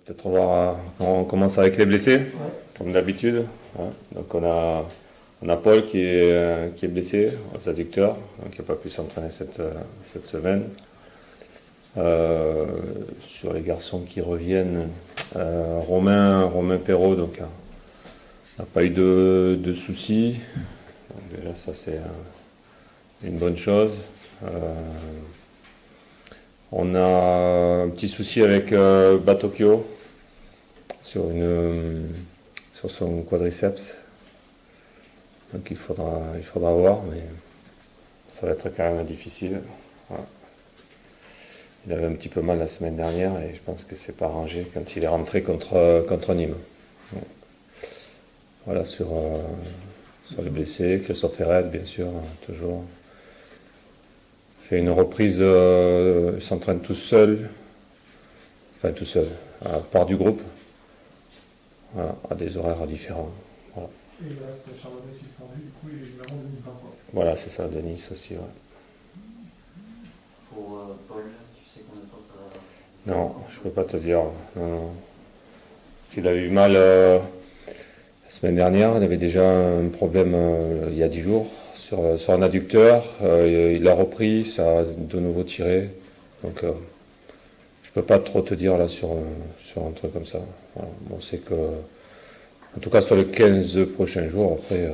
Peut-être on commence avec les blessés, Ouais. comme d'habitude. Hein. Donc on a Paul qui est blessé aux adducteurs, donc qui n'a pas pu s'entraîner cette semaine. Sur les garçons qui reviennent, Romain Perrault donc, n'a pas eu de soucis. Donc, déjà ça c'est une bonne chose. On a un petit souci avec Batokyo sur son quadriceps. Donc il faudra voir, mais ça va être quand même difficile. Voilà. Il avait un petit peu mal la semaine dernière et je pense que c'est pas arrangé quand il est rentré contre Nîmes. Voilà sur les blessés, Christophe Herred bien sûr, toujours. Fait une reprise, il s'entraîne tout seul, à part du groupe, voilà, à des horaires différents. Voilà, Et là, c'était Charbonnet suspendu, du coup, il est vraiment 2020, quoi. voilà c'est ça, de Nice aussi. Ouais. Pour Paul, tu sais combien de temps ça va? Non, je peux pas te dire. Non. S'il a eu mal la semaine dernière, il avait déjà un problème il y a 10 jours sur un adducteur. Il a repris, ça a de nouveau tiré. Donc je peux pas trop te dire là sur un truc comme ça. Voilà. Bon, c'est que, en tout cas sur les 15 prochains jours, après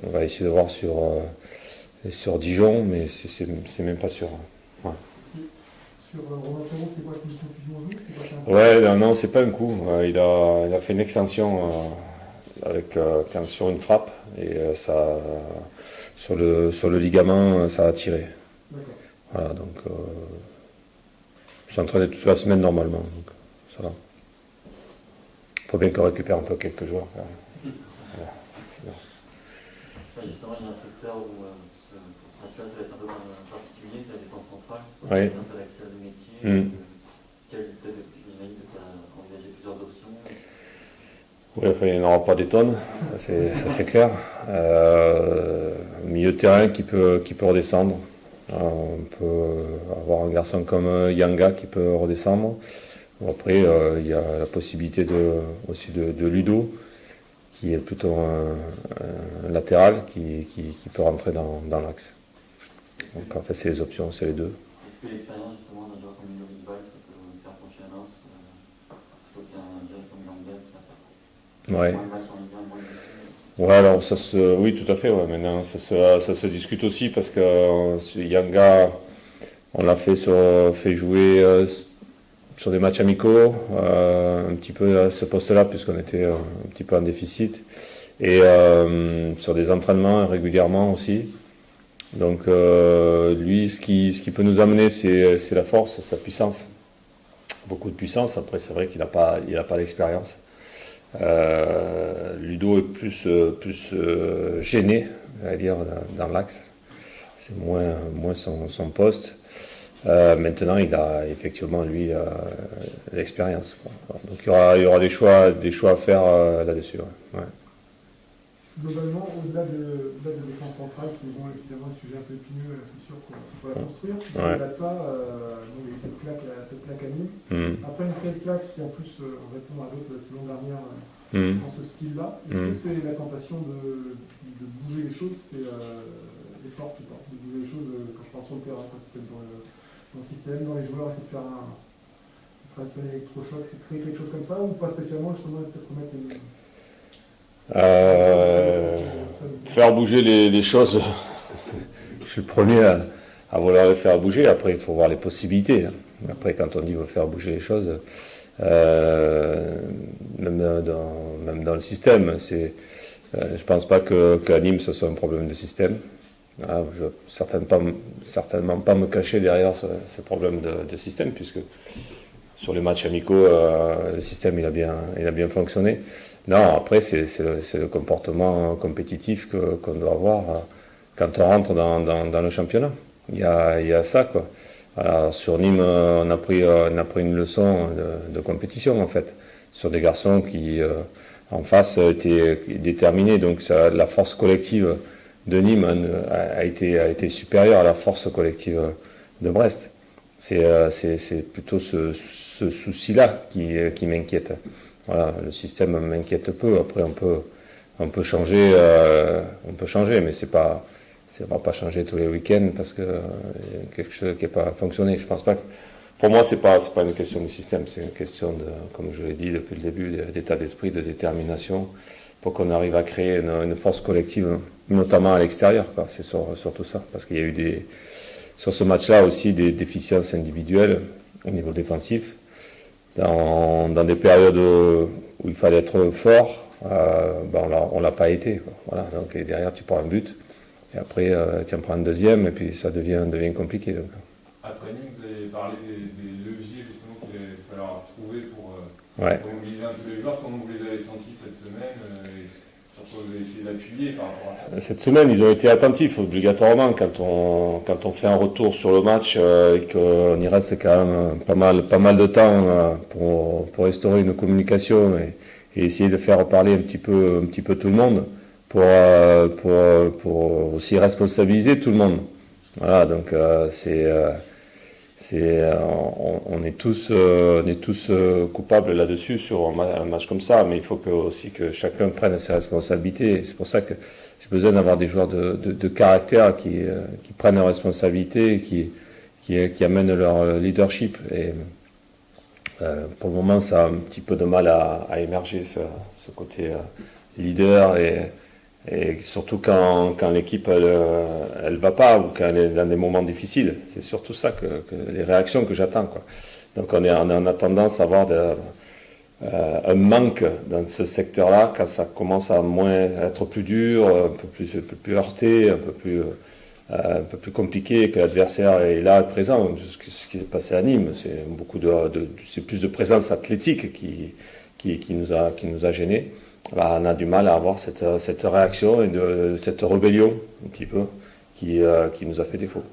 on va essayer de voir sur Dijon, mais c'est même pas sûr. Ouais. Sur Romain Perrault, c'est quoi? C'est une confusion au genou? C'est quoi? C'est un... Ouais, non, c'est pas un coup. Il a fait une extension sur une frappe et ça, sur le ligament, ça a tiré. D'accord. Voilà, donc je suis entraîné toute la semaine normalement, donc ça va. Faut bien qu'on récupère un peu quelques joueurs. Quand même. Voilà, c'est bien. Enfin, justement, il y a un secteur où pour ce match-là, ça va être un peu particulier, c'est la défense centrale. Oui. Ça va accès à des métiers. J'imagine que tu as envisagé plusieurs options. Oui, enfin, il n'y en aura pas des tonnes, ça c'est clair. Milieu de terrain qui peut redescendre. On peut avoir un garçon comme Yanga qui peut redescendre. Après, il y a la possibilité aussi de Ludo, qui est plutôt un latéral qui peut rentrer dans l'axe. Donc en fait, c'est les options, c'est les deux. Est-ce que l'expérience justement d'un joueur comme Ludo Rival, ça peut faire pencher la balance plutôt qu'un joueur comme Yanga qui va faire Ouais. moins de matchs en Ligue 1, moins de blessés? Ouais, alors oui, tout à fait. Ouais. Maintenant, ça se discute aussi parce que Yanga, on l'a fait jouer sur des matchs amicaux, un petit peu à ce poste-là puisqu'on était un petit peu en déficit, et sur des entraînements régulièrement aussi. Donc lui, ce qui peut nous amener, c'est la force, sa puissance, beaucoup de puissance. Après, c'est vrai qu'il n'a pas d'expérience. Ludo est plus gêné, à dire, dans l'axe. C'est moins son poste. Maintenant, il a effectivement lui l'expérience. Donc il y aura des choix à faire là-dessus. Ouais. Globalement, au-delà de défense centrale, qui est bon, évidemment un sujet un peu épineux, c'est sûr qu'il faut la construire. Ouais. Au-delà de ça, il y a eu cette plaque à Nîmes. Mm. Après une telle plaque qui en plus répond à d'autres la saison dernière Mm. dans ce style-là, est-ce que c'est la tentation de bouger les choses, est forte ou pas? De bouger les choses, quand je parle sur le terrain, quand c'est dans le système, dans les joueurs, essayer de faire un traditionnel électrochoc, c'est créer quelque chose comme ça, ou pas spécialement, justement, peut-être remettre une... Faire bouger les choses, je suis le premier à vouloir les faire bouger. Après, il faut voir les possibilités. Après, quand on dit faire bouger les choses, même dans le système, je pense pas qu'à Nîmes ce soit un problème de système. Je ne vais certainement pas me cacher derrière ce problème de système, puisque sur les matchs amicaux, le système il a bien fonctionné. Non, après c'est le comportement compétitif qu'on doit avoir quand on rentre dans le championnat. Il y a ça, quoi. Alors, sur Nîmes, on a pris une leçon de compétition en fait, sur des garçons qui en face étaient déterminés. Donc la force collective de Nîmes a été supérieure à la force collective de Brest. C'est plutôt ce ce souci-là qui m'inquiète. Voilà, le système m'inquiète peu. Après, on peut changer, mais ça va pas changer tous les week-ends parce que y a quelque chose qui n'est pas fonctionné. Je pense pas que, pour moi, c'est pas une question de système, c'est une question de, comme je l'ai dit depuis le début, d'état d'esprit, de détermination, pour qu'on arrive à créer une force collective, notamment à l'extérieur. C'est surtout ça, parce qu'il y a eu sur ce match-là aussi des déficiences individuelles au niveau défensif, dans des périodes où il fallait être fort. On l'a pas été, quoi. Voilà, donc, et derrière tu prends un but et après tu en prends un deuxième et puis ça devient compliqué, donc. Après Nîmes, vous avez parlé des leviers justement qu'il va falloir trouver pour mobiliser un peu les joueurs. Comment vous les avez sentis cette semaine et sur quoi vous avez essayé d'appuyer par rapport à ça? Cette semaine, ils ont été attentifs obligatoirement quand on fait un retour sur le match et qu'on y reste quand même pas mal de temps pour restaurer une communication et essayer de faire parler un petit peu tout le monde pour aussi responsabiliser tout le monde. Voilà, donc on est tous coupables là-dessus sur un match comme ça, mais il faut aussi que chacun prenne ses responsabilités. Et c'est pour ça que j'ai besoin d'avoir des joueurs de caractère qui prennent leurs responsabilités et qui amènent leur leadership. Et pour le moment, ça a un petit peu de mal à émerger, ce côté leader, et surtout quand l'équipe elle va pas ou quand elle est dans des moments difficiles. C'est surtout ça que les réactions que j'attends, quoi. Donc on a tendance à avoir un manque dans ce secteur-là quand ça commence à être plus dur, un peu plus heurté, un peu plus compliqué, que l'adversaire est là, présent. Ce qui est passé à Nîmes, c'est plus de présence athlétique qui nous a gênés. On a du mal à avoir cette réaction et cette rébellion, un petit peu, qui nous a fait défaut.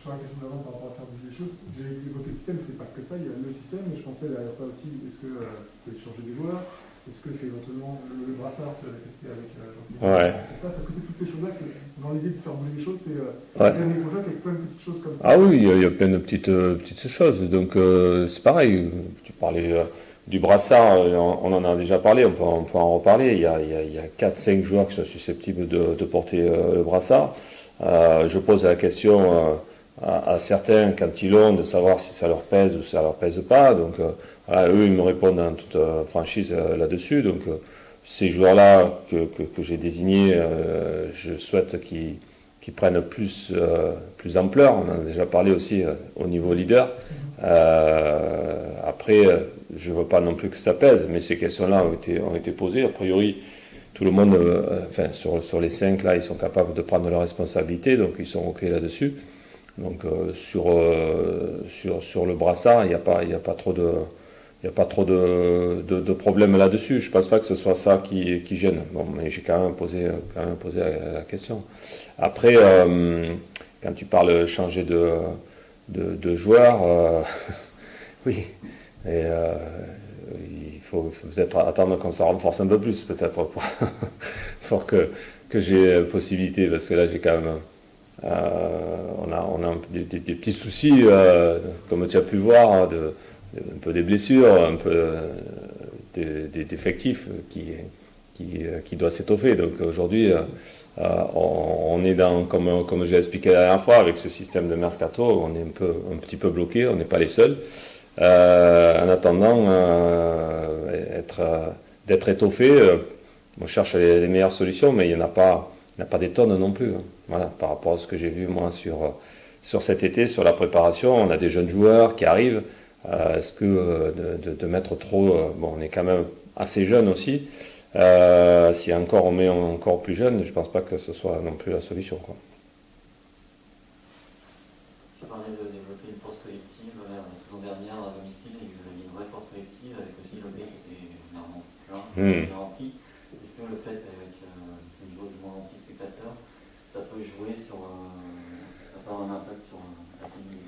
Sur la question d'avant par rapport à faire bouger les choses, j'ai évoqué le système, c'est pas que ça, il y a le système, mais je pensais derrière ça aussi, est-ce que vous pouvez changer des joueurs? Est-ce que c'est éventuellement le brassard que tu as testé avec Jean-Pierre? Ouais. C'est ça, parce que c'est toutes ces choses-là, dans l'idée de faire bouger les choses, c'est Ouais. gagner le jeu avec plein de petites choses comme ça. Ah oui, il y a plein de petites choses. Donc c'est pareil, tu parlais du brassard, on en a déjà parlé, on peut en reparler. Il y a 4-5 joueurs qui sont susceptibles de porter le brassard. Je pose la question à certains, quand ils l'ont, de savoir si ça leur pèse ou ça leur pèse pas. Donc voilà, eux, ils me répondent en toute franchise là-dessus. Donc ces joueurs-là que j'ai désignés, je souhaite qu'ils prennent plus d'ampleur. On en a déjà parlé aussi au niveau leader. Après, je ne veux pas non plus que ça pèse, mais ces questions-là ont été posées. A priori, tout le monde, sur les 5, là, ils sont capables de prendre leurs responsabilités, donc ils sont OK là-dessus. Donc sur le brassard, il n'y a pas trop de problèmes là-dessus. Je ne pense pas que ce soit ça qui gêne. Bon, mais j'ai quand même posé la question. Après, quand tu parles changer de joueur, oui. Et il faut peut-être attendre qu'on s'en renforce un peu plus, peut-être, pour que j'ai possibilité, parce que là, j'ai quand même... on a des petits soucis, comme tu as pu voir, un peu des blessures, un peu des effectifs qui doivent s'étoffer. Donc aujourd'hui, on est comme j'ai expliqué la dernière fois, avec ce système de mercato, on est un petit peu bloqué, on n'est pas les seuls. En attendant d'être étoffé, on cherche les meilleures solutions, mais il n'y en a pas des tonnes non plus. Voilà, par rapport à ce que j'ai vu moi sur cet été, sur la préparation, on a des jeunes joueurs qui arrivent. Est-ce que de mettre trop, on est quand même assez jeune aussi. Si on met encore plus jeune, je ne pense pas que ce soit non plus la solution, quoi. Tu parlais de développer une force collective. La saison dernière, à domicile, vous aviez une vraie force collective, avec aussi le B qui était énormément plein, rempli. Est-ce que le fait, avec une jauge moins remplie de spectateurs, ça peut jouer ça peut avoir un impact sur la communauté?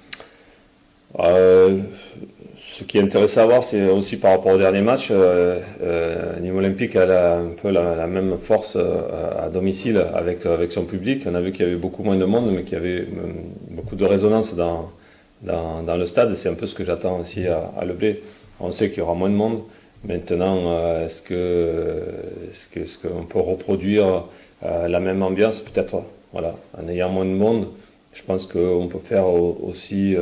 Ce qui est intéressant à voir, c'est aussi par rapport au dernier match, Nîmes Olympique a un peu la même force à domicile avec son public. On a vu qu'il y avait beaucoup moins de monde, mais qu'il y avait beaucoup de résonance dans dans le stade. C'est un peu ce que j'attends aussi à Le Blé. On sait qu'il y aura moins de monde. Maintenant, est-ce qu'on peut reproduire la même ambiance? Peut-être, voilà, en ayant moins de monde. Je pense qu'on peut faire aussi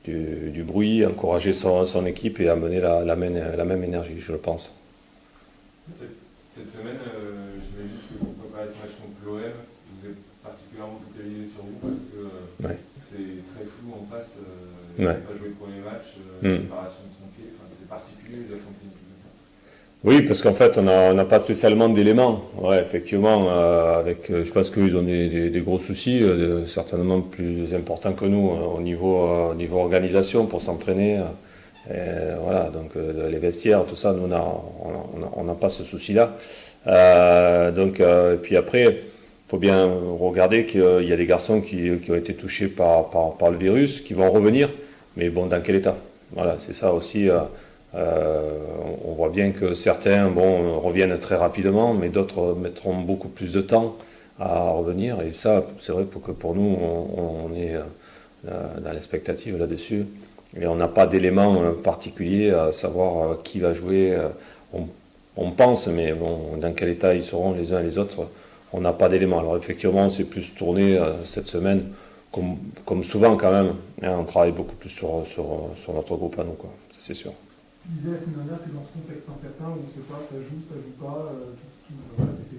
du bruit, encourager son équipe et amener la même énergie, je le pense. Cette semaine, je vais juste que pour préparer ce match contre l'OM, vous êtes particulièrement focalisé sur vous parce que c'est très flou en face. Vous n'avez pas joué le premier match, préparation tronquée, c'est particulier d'affronter une équipe comme ça. Oui, parce qu'en fait, on n'a pas spécialement d'éléments. Ouais, effectivement, je pense qu'ils ont des gros soucis, certainement plus importants que nous au niveau organisation pour s'entraîner. Voilà, donc les vestiaires, tout ça, nous on n'a pas ce souci-là. Et puis après, il faut bien regarder qu'il y a des garçons qui ont été touchés par le virus, qui vont revenir, mais bon, dans quel état? Voilà, c'est ça aussi. On voit bien que certains reviennent très rapidement, mais d'autres mettront beaucoup plus de temps à revenir. Et ça, c'est vrai que pour nous, on est dans l'expectative là-dessus. Et on n'a pas d'éléments particuliers à savoir qui va jouer. On pense, mais bon, dans quel état ils seront les uns et les autres, on n'a pas d'éléments. Alors effectivement, on s'est plus tourné cette semaine, comme souvent quand même. On travaille beaucoup plus sur notre groupe à nous, quoi. C'est sûr. Tu disais la semaine dernière que dans ce contexte incertain où on ne sait pas, ça joue pas,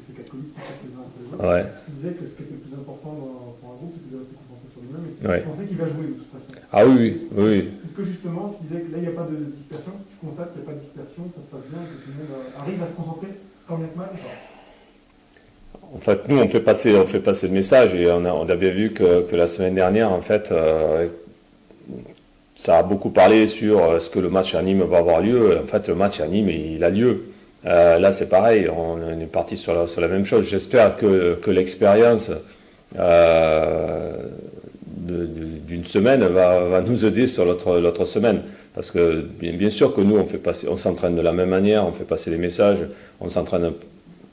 c'est quatre colis qui sont les uns après les autres. Ouais. Tu disais que ce qui était le plus important pour un groupe, c'était de rester concentré sur lui-même et Ouais. tu pensais qu'il va jouer de toute façon. Ah oui. Est-ce que justement, tu disais que là, il n'y a pas de dispersion, tu constates qu'il n'y a pas de dispersion, ça se passe bien, que tout le monde arrive à se concentrer quand bien que mal ou pas? En fait, nous, on fait passer le message et on a bien vu que la semaine dernière, en fait, ça a beaucoup parlé sur ce que le match à Nîmes va avoir lieu. En fait, le match à Nîmes, il a lieu. Là, c'est pareil, on est parti sur la même chose. J'espère que l'expérience d'une semaine va nous aider sur l'autre semaine. Parce que bien sûr que nous, on s'entraîne de la même manière, on fait passer les messages, on s'entraîne.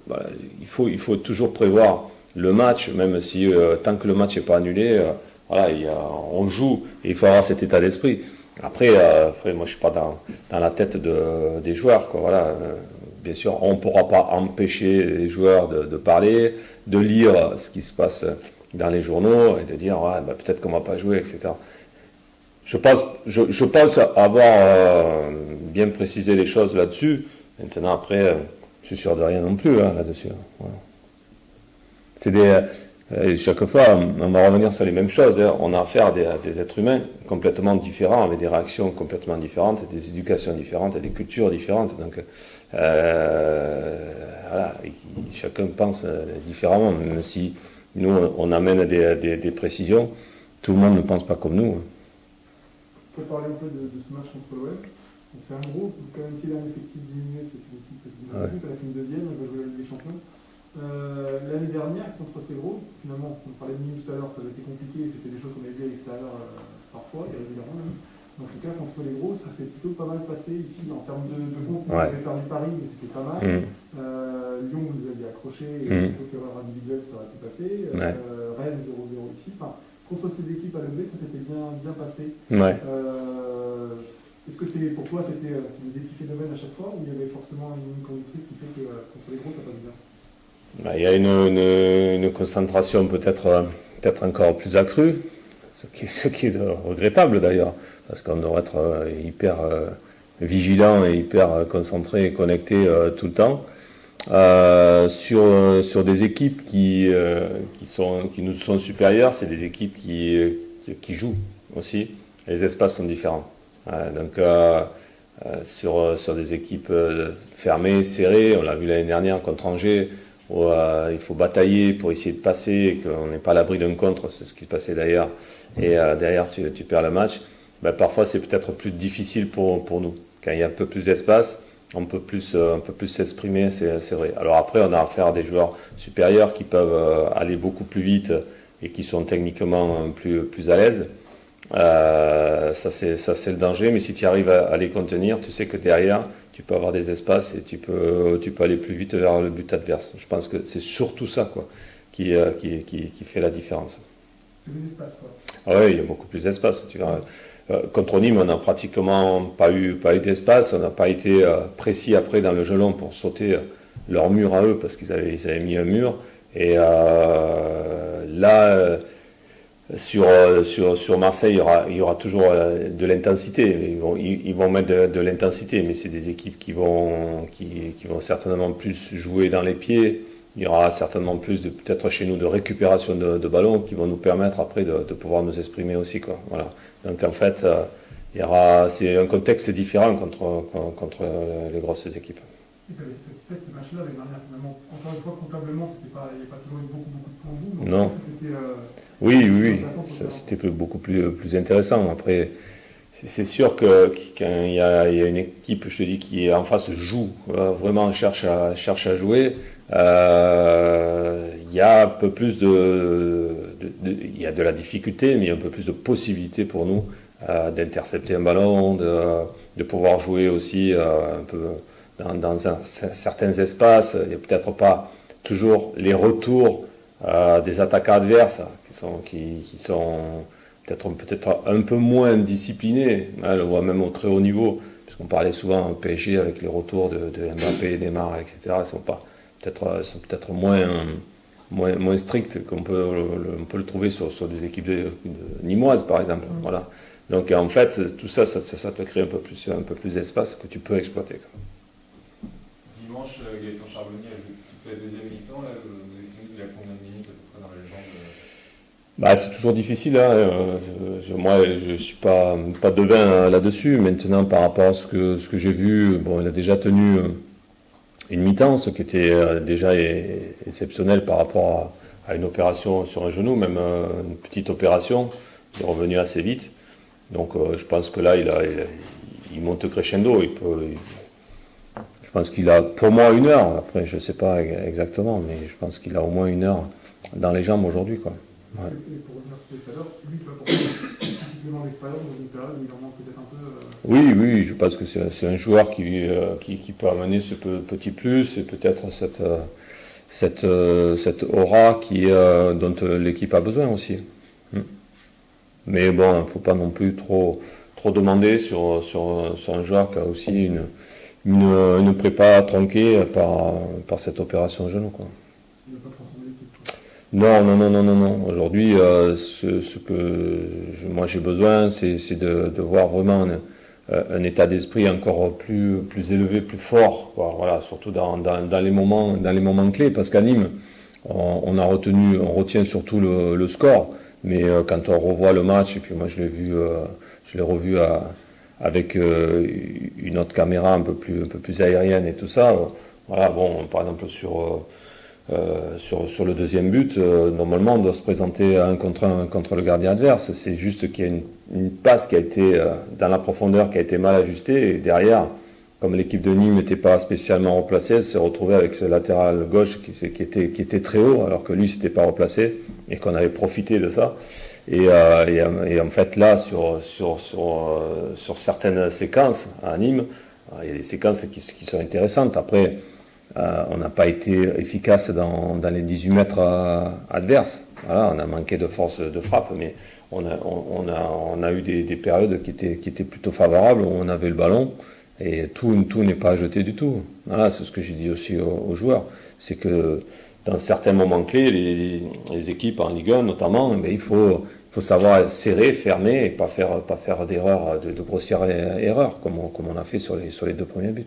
Voilà, il faut toujours prévoir le match, même si tant que le match n'est pas annulé, voilà, on joue et il faut avoir cet état d'esprit. Après, moi je ne suis pas dans la tête des joueurs, quoi, voilà. Bien sûr, on ne pourra pas empêcher les joueurs de parler, de lire ce qui se passe dans les journaux et de dire peut-être qu'on ne va pas jouer, etc. Je pense avoir bien précisé les choses là-dessus. Maintenant, après, je suis sûr de rien non plus là-dessus. Voilà. Chaque fois, on va revenir sur les mêmes choses. On a affaire à des êtres humains complètement différents, avec des réactions complètement différentes, des éducations différentes, des cultures différentes. Donc, voilà, chacun pense différemment, même si nous, on amène des précisions. Tout le monde ne pense pas comme nous. On peut parler un peu de ce match contre l'OM. C'est un groupe, quand même, si l'un effectif diminué, c'est une équipe qui elle a fait une deuxième, elle va jouer la Ligue des Champions. L'année dernière, contre ces groupes, finalement, on parlait de Nîmes tout à l'heure, ça avait été compliqué, c'était des choses qu'on avait vues à l'extérieur parfois, et régulièrement même. En tout cas, contre les gros, ça s'est plutôt pas mal passé ici en termes de groupe. On avait perdu Paris, mais c'était pas mal. Lyon, vous nous aviez accroché, et sauf qu'erreur individuelle, ça aurait pu passer. Rennes, 0-0 ici. Enfin, contre ces équipes à Le Blé, ça s'était bien passé. Est-ce que pour toi, c'était des défis phénomènes à chaque fois, ou il y avait forcément une conductrice qui fait que contre les gros, ça passe bien? Il y a une concentration peut-être encore plus accrue, ce qui est regrettable d'ailleurs, parce qu'on devrait être hyper vigilant et hyper concentré et connecté tout le temps. Sur des équipes qui nous sont supérieures, c'est des équipes qui jouent aussi. Les espaces sont différents. Donc sur des équipes fermées, serrées, on l'a vu l'année dernière contre Angers, où il faut batailler pour essayer de passer et qu'on n'est pas à l'abri d'un contre, c'est ce qui se passait d'ailleurs, et derrière tu perds le match. Parfois c'est peut-être plus difficile pour nous. Quand il y a un peu plus d'espace, on peut plus s'exprimer, c'est vrai. Alors après, on a affaire à des joueurs supérieurs qui peuvent aller beaucoup plus vite et qui sont techniquement plus à l'aise. Ça c'est le danger, mais si tu arrives à les contenir, tu sais que derrière tu peux avoir des espaces et tu peux aller plus vite vers le but adverse. Je pense que c'est surtout ça qui fait la différence. C'est les espaces, quoi. Ah ouais, il y a beaucoup plus d'espace. Contre Nîmes, on n'a pratiquement pas eu d'espace. On n'a pas été précis après dans le gelon pour sauter leur mur à eux parce qu'ils avaient mis un mur. Et là, sur Marseille, il y aura toujours de l'intensité. Ils vont mettre de l'intensité, mais c'est des équipes qui vont certainement plus jouer dans les pieds. Il y aura certainement plus peut-être chez nous de récupération de ballons qui vont nous permettre après de pouvoir nous exprimer aussi, quoi. Voilà. Donc en fait, c'est un contexte différent contre les grosses équipes. Et puis, ces matchs-là, l'année dernière, finalement, encore une fois, comptablement, il n'y a pas toujours eu beaucoup de points de vous. Non. Oui, c'était beaucoup plus intéressant. Après, c'est sûr que quand il y a une équipe, je te dis, qui en face joue, vraiment cherche à jouer, il y a un peu plus il y a de la difficulté, mais il y a un peu plus de possibilités pour nous d'intercepter un ballon, de pouvoir jouer aussi un peu dans certains espaces. Il n'y a peut-être pas toujours les retours des attaquants adverses qui sont peut-être un peu moins disciplinés. On le voit même au très haut niveau, puisqu'on parlait souvent au PSG avec les retours de Mbappé, Neymar, etc. Ils sont peut-être moins stricts qu'on peut le trouver sur des équipes nîmoises, par exemple. Voilà. Donc en fait, tout ça te crée un peu plus d'espace que tu peux exploiter. Dimanche, Gaëtan Charbonnier a joué toute la deuxième mi-temps. Là, vous estimez qu'il a combien de minutes à peu près dans les jambes? C'est toujours difficile. Moi, je ne suis pas devin là-dessus. Maintenant, par rapport à ce que j'ai vu, il a déjà tenu une mi-temps, ce qui était déjà exceptionnel par rapport à une opération sur un genou, même une petite opération. Il est revenu assez vite. Donc, je pense que là, il monte crescendo. Je pense qu'il a, pour moi, 1 heure. Après, je ne sais pas exactement, mais je pense qu'il a au moins 1 heure dans les jambes aujourd'hui, quoi. Ouais. Et pour revenir sur tout à l'heure, lui, il va porter un supplément d'expérience dans une période où il en manque peut-être un peu. Oui, je pense que c'est un joueur qui peut amener ce petit plus et peut-être cette aura dont l'équipe a besoin aussi. Mais bon, il ne faut pas non plus trop demander sur un joueur qui a aussi une prépa tronquée par cette opération genou, quoi. Il ne va pas transformer l'équipe. Non. Aujourd'hui, ce que moi j'ai besoin, c'est de voir vraiment un état d'esprit encore plus élevé, plus fort, quoi. Voilà, surtout dans les moments clés, parce qu'à Nîmes, on retient surtout le score, mais quand on revoit le match, et puis moi je l'ai revu avec une autre caméra un peu plus aérienne et tout ça. Voilà, bon, par exemple sur le deuxième but, normalement on doit se présenter à 1 contre le gardien adverse. C'est juste qu'il y a une passe qui a été dans la profondeur, qui a été mal ajustée, et derrière, comme l'équipe de Nîmes n'était pas spécialement replacée, elle s'est retrouvée avec ce latéral gauche qui était très haut, alors que lui s'était pas replacé, et qu'on avait profité de ça. Et en fait là, sur certaines séquences à Nîmes, il y a des séquences qui sont intéressantes. Après, on n'a pas été efficace dans les 18 mètres adverses. Voilà, on a manqué de force de frappe, mais on a eu des périodes qui étaient plutôt favorables, où on avait le ballon, et tout n'est pas à jeter du tout. Voilà, c'est ce que j'ai dit aussi aux joueurs, c'est que dans certains moments clés, les équipes en Ligue 1 notamment, il faut savoir serrer, fermer, et pas faire d'erreurs, de grossières erreurs, comme on a fait sur les 2 premiers buts.